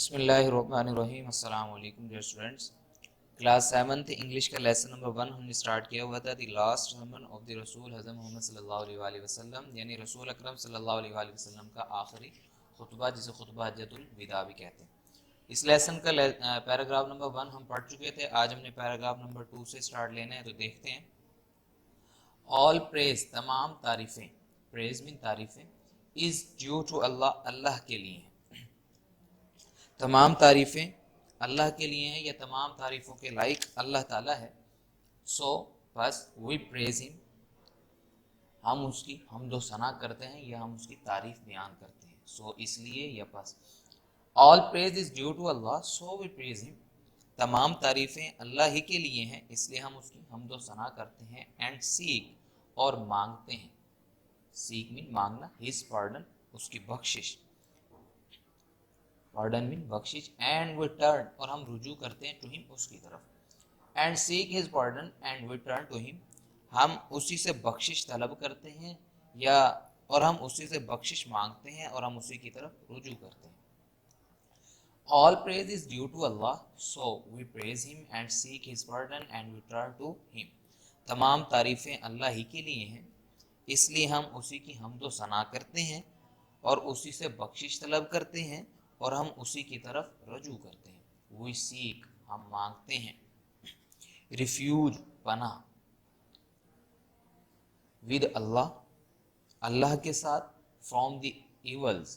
بسم اللہ الرحمن الرحیم۔ السلام علیکم ڈیئر اسٹوڈنٹس، کلاس 7 انگلش کا لیسن نمبر 1 ہم نے سٹارٹ کیا ہوا تھا the last sermon of the رسول حضرت محمد صلی اللہ علیہ وآلہ وسلم، یعنی رسول اکرم صلی اللہ علیہ وآلہ وسلم کا آخری خطبہ، جسے خطبہ حجۃ الوداع بھی کہتے ہیں۔ اس لیسن کا پیراگراف نمبر 1 ہم پڑھ چکے تھے، آج ہم نے پیراگراف نمبر 2 سے سٹارٹ لینا ہے، تو دیکھتے ہیں۔ آل پریز، تمام تعریفیں، پریز مین تعریفیں، از ڈیو ٹو اللہ، اللہ کے لیے ہیں۔ تمام تعریفیں اللہ کے لیے ہیں، یا تمام تعریفوں کے لائق اللہ تعالیٰ ہے۔ سو بس وی پریز ہم، ہم اس کی حمد و ثنا کرتے ہیں یا ہم اس کی تعریف بیان کرتے ہیں۔ سو اس لیے یا بس آل پریز از ڈیو ٹو اللہ، سو وی پریز ہم، تمام تعریفیں اللہ ہی کے لیے ہیں، اس لیے ہم اس کی حمد و ثنا کرتے ہیں۔ اینڈ سیک، اور مانگتے ہیں، سیک مین مانگنا، ہز پارڈن، اس کی بخشش، پارڈن مین بخشش، اینڈ وی ٹرن، اور ہم رجوع کرتے ہیں ٹو ہم، اس کی طرف۔ And seek his pardon and we turn to him, ہم اسی سے بخشش طلب کرتے ہیں یا اور ہم اسی سے بخشش مانگتے ہیں اور ہم اسی کی طرف رجوع کرتے ہیں۔ All praise is due to Allah, so we praise him and seek his pardon and we turn to him. تمام تعریفیں اللہ ہی کے لیے ہیں، اس لیے ہم اسی کی حمد و ثنا کرتے ہیں اور اسی سے بخشش طلب کرتے ہیں اور ہم اسی کی طرف رجوع کرتے ہیں۔ We seek، ہم مانگتے ہیں۔ Refuge، پناہ، with اللہ، اللہ کے ساتھ، from the evils،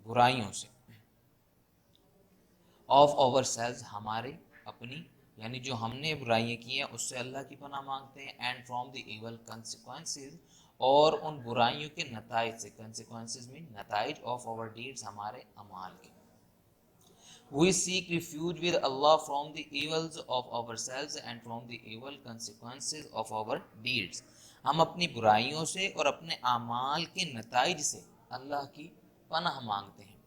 برائیوں سے، of ourselves، ہمارے اپنی، یعنی جو ہم نے برائیاں کی ہیں اس سے اللہ کی پناہ مانگتے ہیں۔ and from the evil consequences، اور ان برائیوں کے نتائج سے، consequences میں نتائج، of our deeds، ہمارے اعمال کے۔ we seek refuge with Allah from the evils of ourselves and from the evil consequences of our deeds، ہم اپنی برائیوں سے اور اپنے اعمال کے نتائج سے اللہ کی پناہ مانگتے ہیں۔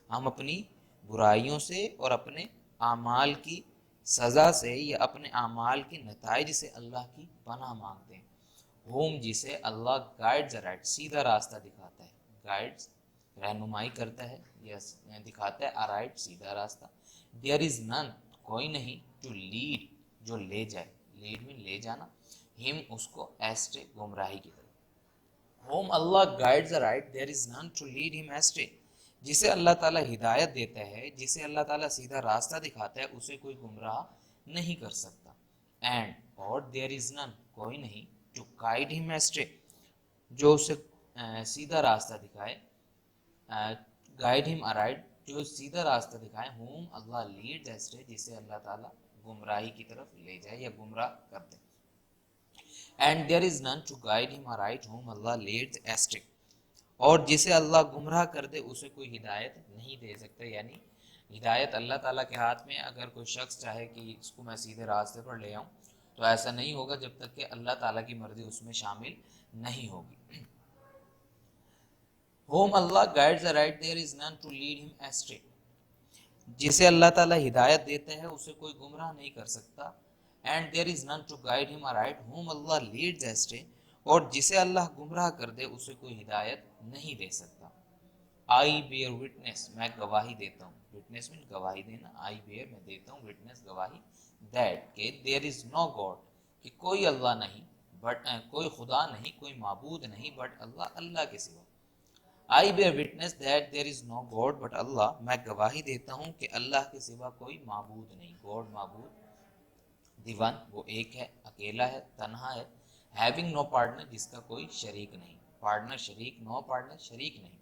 ہم اپنی برائیوں سے اور اپنے اعمال کی سزا سے یا اپنے اعمال کے نتائج سے اللہ کی پناہ مانگتے ہیں۔ ہوم، جسے اللہ گائیڈز رائٹ، سیدھا راستہ دکھاتا ہے، گائیڈز رہنمائی کرتا ہے یا دکھاتا ہے، رائٹ سیدھا راستہ۔ دیئر از نن، کوئی نہیں، ٹو لیڈ، جو لے جائے، لیڈ میں لے جانا، ہم، اس کو، ایسٹرے، گمراہی کی طرف۔ Home Allah guides right, there is نن ٹو لیڈ ہم ایسٹرے، جسے اللہ تعالیٰ ہدایت دیتا ہے، جسے اللہ تعالیٰ سیدھا راستہ دکھاتا ہے، اسے کوئی گمراہ نہیں کر سکتا۔ اینڈ، اور دیر از نن، کوئی نہیں، ٹو گائیڈ ہم ایسٹرے، جو اسے سیدھا راستہ دکھائے، گائیڈ ہم رائٹ، جو سیدھا راستہ دکھائے، ہوم اللہ لیڈز ایسٹرے، جسے اللہ تعالیٰ گمراہی کی طرف لے جائے یا گمراہ کر دے۔ اینڈ دیر از نن ٹو گائیڈ ہم رائٹ، ہوم اللہ لیڈز ایسٹرے، اور جسے اللہ گمراہ کر دے اسے کوئی ہدایت نہیں دے سکتا، یعنی ہدایت اللہ تعالیٰ کے ہاتھ میں۔ اگر کوئی شخص چاہے کہ اس کو میں سیدھے راستے پر لے آؤں تو ایسا نہیں ہوگا جب تک کہ اللہ تعالیٰ کی مرضی اس میں شامل نہیں ہوگی۔ ہوم اللہ گائیڈز رائٹ، دیر از نن ٹو لیڈ ہم ایسٹرے، جسے اللہ تعالیٰ ہدایت دیتا ہے اسے کوئی گمراہ نہیں کر سکتا۔ اینڈ دیر از نن ٹو گائیڈ ہم رائٹ، ہوم اللہ لیڈز ایسٹرے، اور جسے اللہ گمراہ کر دے اسے کوئی ہدایت نہیں دے سکتا۔ آئی بیئر وٹنس، میں گواہی دیتا ہوں، وٹنس میں گواہی دینا، آئی بیئر میں دیتا ہوں، وٹنس گواہی، دیٹ کہ دیر از نو گاڈ، کہ کوئی اللہ نہیں، بٹ کوئی خدا نہیں، کوئی معبود نہیں، بٹ اللہ، اللہ کے سوا۔ I bear witness that there is no God but Allah, میں گواہی دیتا ہوں کہ اللہ کے سوا کوئی معبود نہیں۔ گاڈ، معبود، دی ون، وہ ایک ہے، اکیلا ہے، تنہا ہے، ہیونگ نو پارٹنر، جس کا کوئی شریک نہیں، پارٹنر شریک، نو پارٹنر شریک نہیں،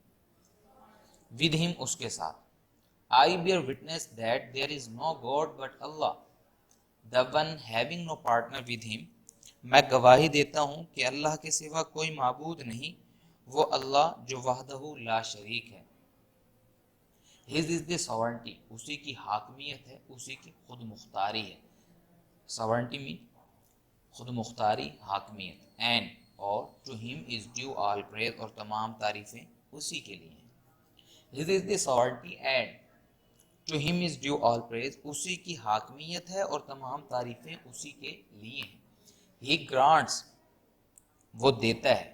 ود ہم، اس کے ساتھ۔ I bear witness that there is no God but Allah, the one having no partner with him، میں گواہی دیتا ہوں کہ اللہ کے سوا کوئی معبود نہیں، وہ اللہ جو وحدہ لا شریک ہے۔ His is the sovereignty، اسی کی حاکمیت ہے، اسی کی خود مختاری ہے۔ sovereignty میں خود مختاری، حاکمیت۔ and، اور to him is due all praise، اور تمام تعریفیں اسی کے لیے ہیں۔ His is the sovereignty and to him is due all praise، اسی کی حاکمیت ہے اور تمام تعریفیں اسی کے لیے ہیں۔ He grants، وہ دیتا ہے،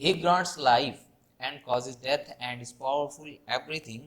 He grants life and causes death and is powerful everything,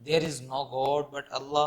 There is no God but Allah,